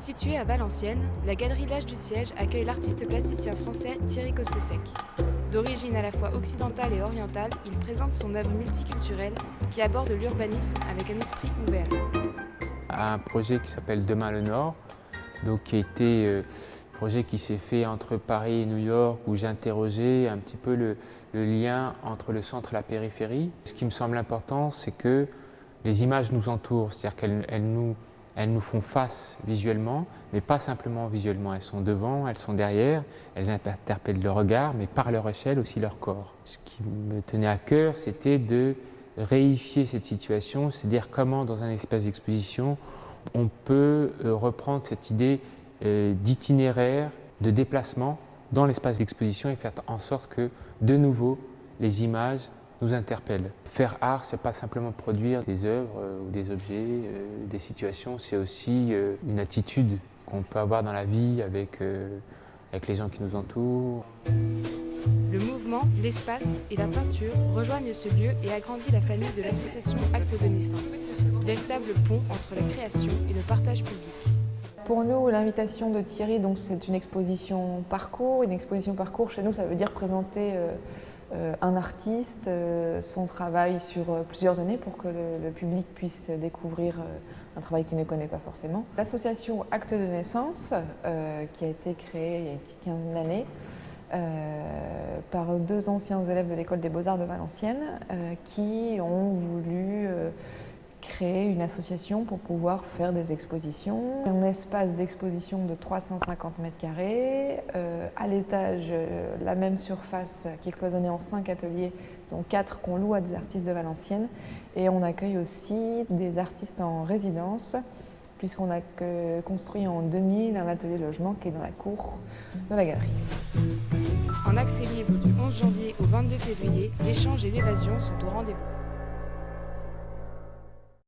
Située à Valenciennes, la galerie L'Âge du Siège accueille l'artiste plasticien français Thierry Costesec. D'origine à la fois occidentale et orientale, il présente son œuvre multiculturelle qui aborde l'urbanisme avec un esprit ouvert. Un projet qui s'appelle Demain le Nord, donc qui a été un projet qui s'est fait entre Paris et New York, où j'interrogeais un petit peu le lien entre le centre et la périphérie. Ce qui me semble important, c'est que les images nous entourent, c'est-à-dire qu'elles nous font face visuellement, mais pas simplement visuellement. Elles sont devant, elles sont derrière, elles interpellent le regard, mais par leur échelle aussi leur corps. Ce qui me tenait à cœur, c'était de réifier cette situation, c'est-à-dire comment dans un espace d'exposition, on peut reprendre cette idée d'itinéraire, de déplacement dans l'espace d'exposition et faire en sorte que, de nouveau, les images nous interpellent. Faire art, c'est pas simplement produire des œuvres ou des objets, des situations, c'est aussi une attitude qu'on peut avoir dans la vie avec les gens qui nous entourent. Le mouvement, l'espace et la peinture rejoignent ce lieu et agrandit la famille de l'association Actes de Naissance, véritable pont entre la création et le partage public. Pour nous, l'invitation de Thierry, c'est une exposition parcours. Une exposition parcours, chez nous, ça veut dire présenter un artiste, son travail sur plusieurs années pour que le public puisse découvrir un travail qu'il ne connaît pas forcément. L'association Actes de Naissance, qui a été créée il y a une petite quinzaine d'années, par deux anciens élèves de l'école des Beaux-Arts de Valenciennes qui ont voulu créer une association pour pouvoir faire des expositions. Un espace d'exposition de 350 mètres carrés, à l'étage la même surface qui est cloisonnée en 5 ateliers, dont 4 qu'on loue à des artistes de Valenciennes. Et on accueille aussi des artistes en résidence, puisqu'on a construit en 2000 un atelier logement qui est dans la cour de la galerie. En accès libre du 11 janvier au 22 février, l'échange et l'évasion sont au rendez-vous.